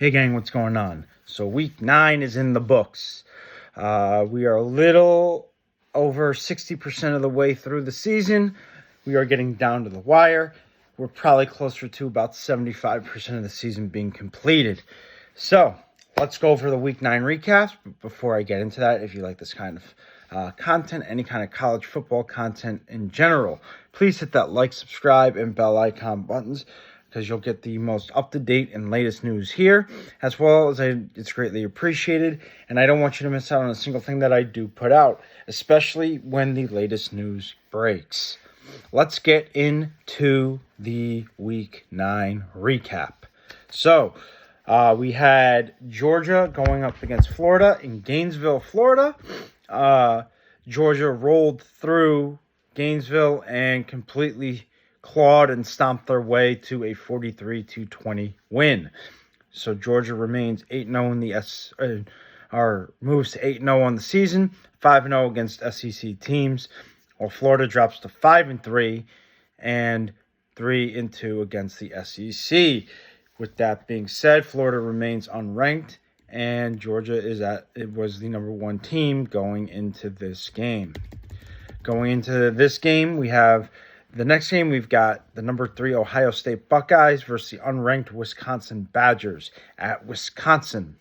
Hey gang, what's going on? So week 9 is in the books. We are a little over 60% of the way through the season. We are getting down to the wire. We're probably closer to about 75% of the season being completed. So let's go over the week 9 recaps. But before I get into that, if you like this kind of content, any kind of college football content in general, please hit that like, subscribe, and bell icon buttons, because you'll get the most up-to-date and latest news here, as well as it's greatly appreciated, and I don't want you to miss out on a single thing that I do put out, especially when the latest news breaks. Let's get into the Week 9 recap. So, we had Georgia going up against Florida in Gainesville, Florida. Georgia rolled through Gainesville and completely clawed and stomped their way to a 43-20 win. So Georgia remains 8-0 in the moves to 8-0 on the season, 5-0 against SEC teams, while Florida drops to 5-3 and 3-2 against the SEC. With that being said, Florida remains unranked, and Georgia was the number 1 team going into this game. Going into this game, the next game, we've got the number 3 Ohio State Buckeyes versus the unranked Wisconsin Badgers at Wisconsin.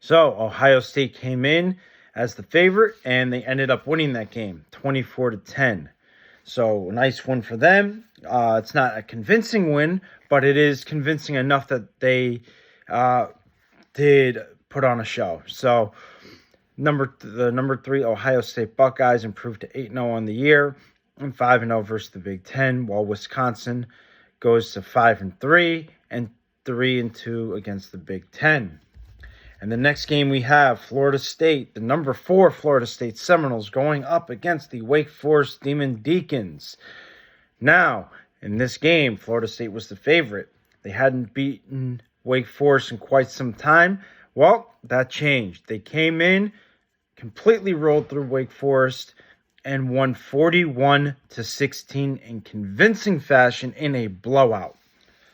So Ohio State came in as the favorite, and they ended up winning that game 24-10. So a nice win for them. It's not a convincing win, but it is convincing enough that they did put on a show. So the number 3 Ohio State Buckeyes improved to 8-0 on the year and 5-0 versus the Big Ten, while Wisconsin goes to 5-3 and 3-2 against the Big Ten. And the next game we have Florida State, the number 4 Florida State Seminoles, going up against the Wake Forest Demon Deacons. Now, in this game, Florida State was the favorite. They hadn't beaten Wake Forest in quite some time. Well, that changed. They came in, completely rolled through Wake Forest, and won 41-16 in convincing fashion in a blowout.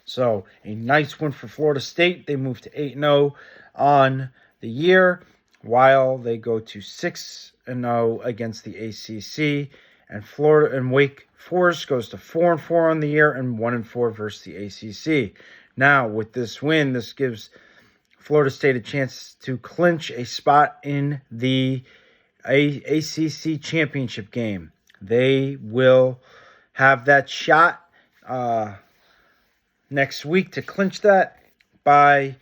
So a nice win for Florida State. They moved to 8-0 on the year, while they go to 6-0 against the ACC. And Florida and Wake Forest goes to 4-4 on the year and 1-4 versus the ACC. Now, with this win, this gives Florida State a chance to clinch a spot in the ACC championship game. They will have that shot next week to clinch that by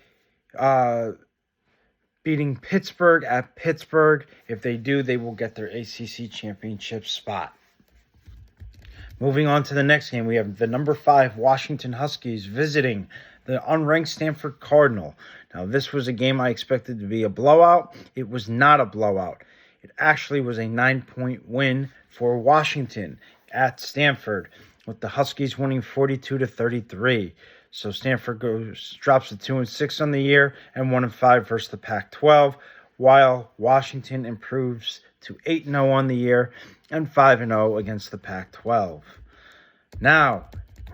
beating Pittsburgh at Pittsburgh. If they do, they will get their ACC championship spot. Moving on to the next game, we have the number 5 Washington Huskies visiting the unranked Stanford Cardinal. Now, this was a game I expected to be a blowout. It was not a blowout. It actually was a 9-point win for Washington at Stanford, with the Huskies winning 42-33. So Stanford drops to 2-6 on the year and 1-5 versus the Pac-12, while Washington improves to 8-0 on the year and 5-0 against the Pac-12. Now,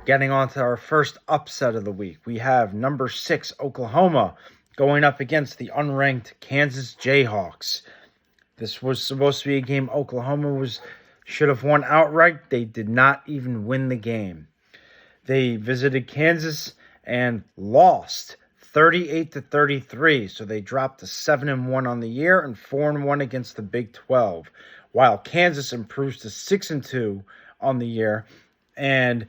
getting on to our first upset of the week, we have number 6 Oklahoma going up against the unranked Kansas Jayhawks. This was supposed to be a game Oklahoma should have won outright. They did not even win the game. They visited Kansas and lost 38-33, so they dropped to 7-1 on the year and 4-1 against the Big 12, while Kansas improves to 6-2 on the year and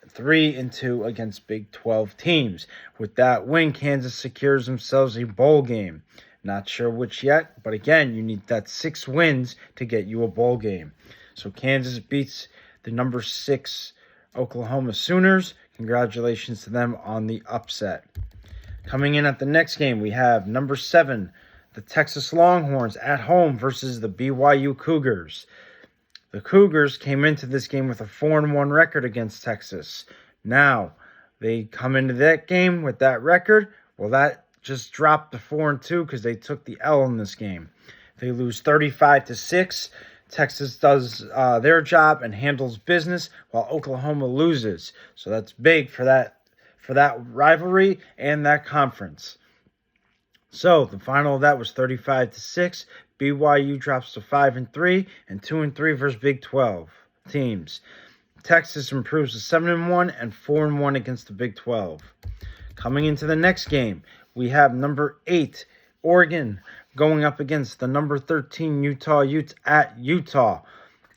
3-2 against Big 12 teams. With that win, Kansas secures themselves a bowl game. Not sure which yet, but again, you need that 6 wins to get you a bowl game. So Kansas beats the number 6 Oklahoma Sooners. Congratulations to them on the upset. Coming in at the next game, we have number 7, the Texas Longhorns at home versus the BYU Cougars. The Cougars came into this game with a 4-1 record against Texas. Now, they come into that game with that record. Well, that just dropped to 4-2 because they took the L in this game. They lose 35-6. Texas does their job and handles business, while Oklahoma loses. So that's big for for that rivalry and that conference. So the final of that was 35-6. BYU drops to 5-3 and 2-3 versus Big 12 teams. Texas improves to 7-1 and 4-1 against the Big 12. Coming into the next game, we have number 8 Oregon going up against the number 13 Utah Utes at Utah.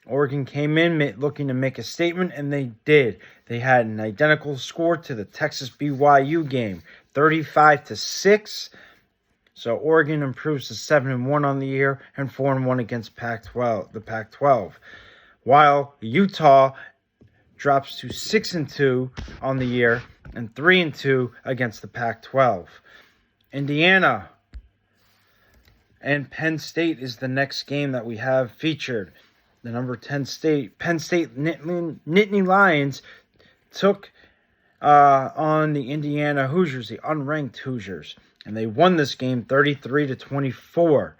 Oregon came in looking to make a statement, and they did. They had an identical score to the Texas BYU game, 35-6. So Oregon improves to 7-1 on the year and 4-1 against the Pac-12. While Utah drops to 6-2 on the year and 3-2 against the Pac-12. Indiana and Penn State is the next game that we have featured. The number 10 Penn State Nittany Lions took on the Indiana Hoosiers, the unranked Hoosiers, and they won this game 33-24.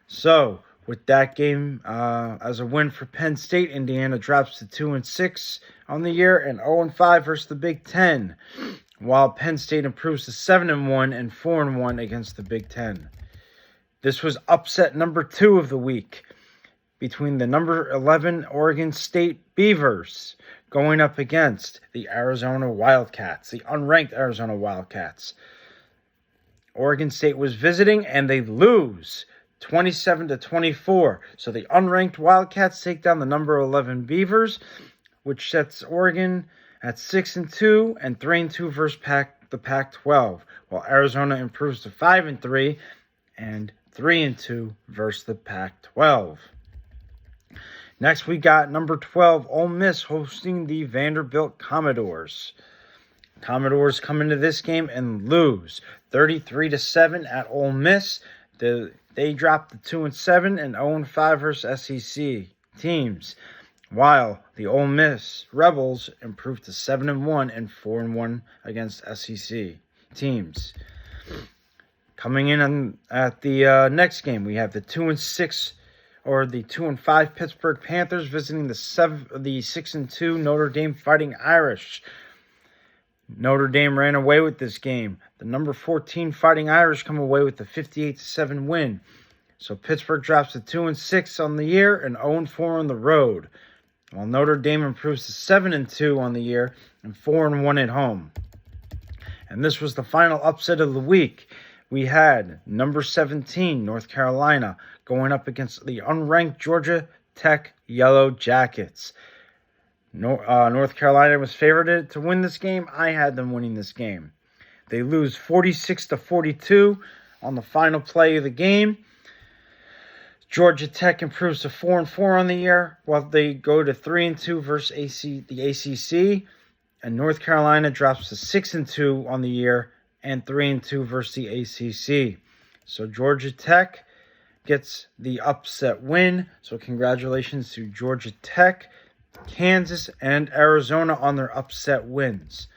So, with that game as a win for Penn State, Indiana drops to 2-6 on the year and 0-5 versus the Big Ten, while Penn State improves to 7-1 and 4-1 against the Big Ten. This was upset number 2 of the week between the number 11 Oregon State Beavers going up against the Arizona Wildcats, the unranked Arizona Wildcats. Oregon State was visiting and they lose 27-24. So the unranked Wildcats take down the number 11 Beavers, which sets Oregon at 6-2 and 3-2 versus the Pac-12, while Arizona improves to 5-3 and 3-2 versus the Pac-12. Next, we got number 12 Ole Miss hosting the Vanderbilt Commodores. Commodores come into this game and lose 33-7 at Ole Miss. They dropped to 2-7 and 0-5 versus SEC teams, while the Ole Miss Rebels improved to 7-1 and 4-1 against SEC teams. Coming in at the next game, we have the 2-6 or the 2-5 Pittsburgh Panthers visiting the 6-2 Notre Dame Fighting Irish. Notre Dame ran away with this game. The number 14 Fighting Irish come away with the 58-7 win. So Pittsburgh drops to 2-6 on the year and 0-4 on the road, while Notre Dame improves to 7-2 on the year and 4-1 at home. And this was the final upset of the week. We had number 17 North Carolina going up against the unranked Georgia Tech Yellow Jackets. North Carolina was favored to win this game. I had them winning this game. They lose 46-42 on the final play of the game. Georgia Tech improves to 4-4 on the year, while they go to 3-2 versus the ACC. And North Carolina drops to 6-2 on the year and 3-2 versus the ACC. So Georgia Tech gets the upset win. So congratulations to Georgia Tech, Kansas, and Arizona on their upset wins.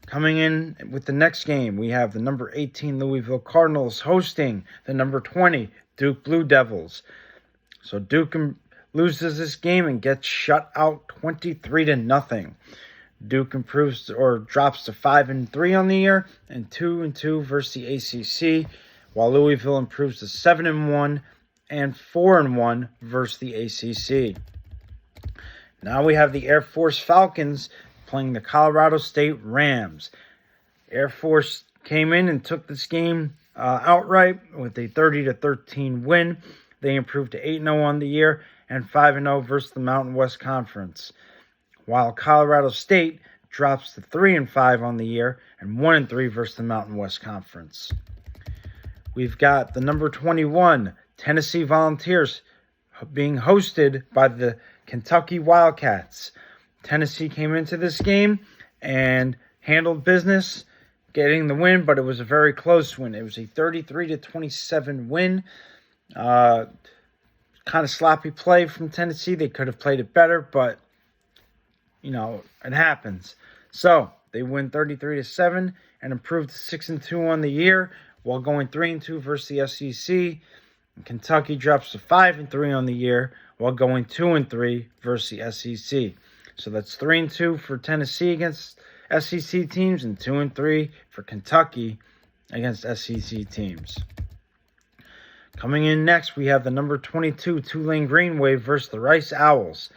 Coming in with the next game, we have the number 18 Louisville Cardinals hosting the number 20 Duke Blue Devils. So Duke loses this game and gets shut out 23-0. Duke improves or drops to 5-3 on the year and 2-2 versus the ACC, while Louisville improves to 7-1 and 4-1 versus the ACC. Now we have the Air Force Falcons playing the Colorado State Rams. Air Force came in and took this game outright with a 30-13 win. They improved to 8-0 on the year and 5-0 versus the Mountain West Conference, while Colorado State drops to 3-5 on the year and 1-3 versus the Mountain West Conference. We've got the number 21 Tennessee Volunteers being hosted by the Kentucky Wildcats. Tennessee came into this game and handled business, getting the win, but it was a very close win. It was a 33-27 win. Kind of sloppy play from Tennessee. They could have played it better, but it happens. So they win 33-7 and improved to 6-2 on the year, while going 3-2 versus the SEC. And Kentucky drops to 5-3 on the year, while going 2-3 versus the SEC. So that's 3-2 for Tennessee against SEC teams and 2-3 for Kentucky against SEC teams. Coming in next, we have the number 22 Tulane Green Wave versus the Rice Owls.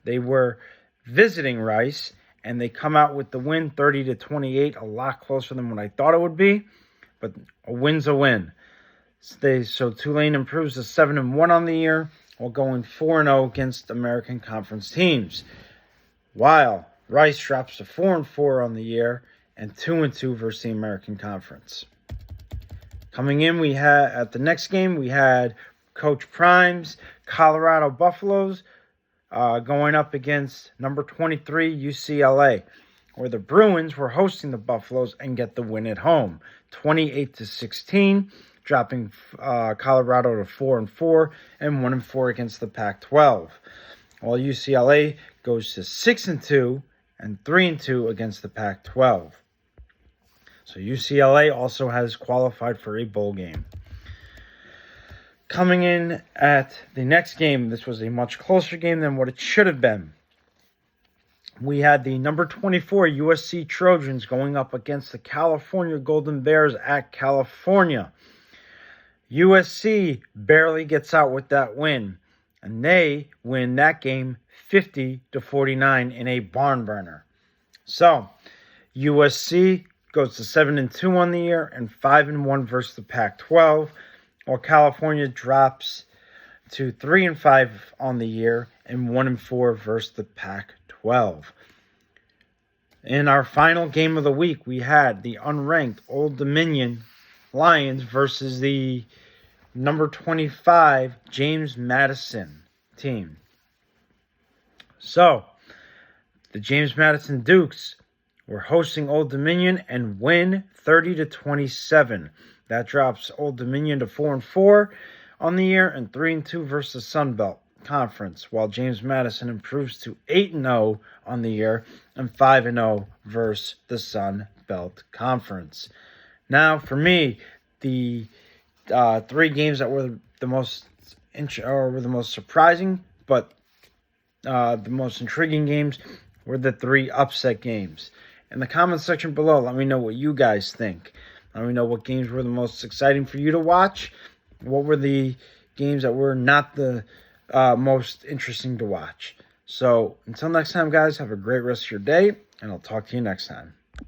They were visiting Rice, and they come out with the win 30-28, a lot closer than what I thought it would be, but a win's a win. So Tulane improves to 7-1 on the year, while going 4-0 against American Conference teams, while Rice drops to 4-4 on the year and 2-2 versus the American Conference. Coming in, we had at the next game, we had Coach Prime's Colorado Buffaloes going up against number 23 UCLA, where the Bruins were hosting the Buffaloes and get the win at home, 28-16, dropping Colorado to 4-4 and 1-4 against the Pac-12, while UCLA goes to 6-2 and 3-2 against the Pac-12. So UCLA also has qualified for a bowl game. Coming in at the next game, this was a much closer game than what it should have been. We had the number 24 USC Trojans going up against the California Golden Bears at California. USC barely gets out with that win, and they win that game 50-49 in a barn burner. So USC goes to 7-2 on the year and 5-1 versus the Pac-12, while California drops to 3-5 on the year and 1-4 versus the Pac-12. In our final game of the week, we had the unranked Old Dominion Lions versus the number 25 James Madison team. So, the James Madison Dukes were hosting Old Dominion and win 30-27. That drops Old Dominion to 4-4 on the year and 3-2 versus the Sun Belt Conference, while James Madison improves to 8-0 on the year and 5-0 versus the Sun Belt Conference. Now, for me, the three games that were the most surprising, but the most intriguing games were the three upset games. In the comment section below, let me know what you guys think. Let me know what games were the most exciting for you to watch. What were the games that were not the most interesting to watch? So until next time, guys, have a great rest of your day, and I'll talk to you next time.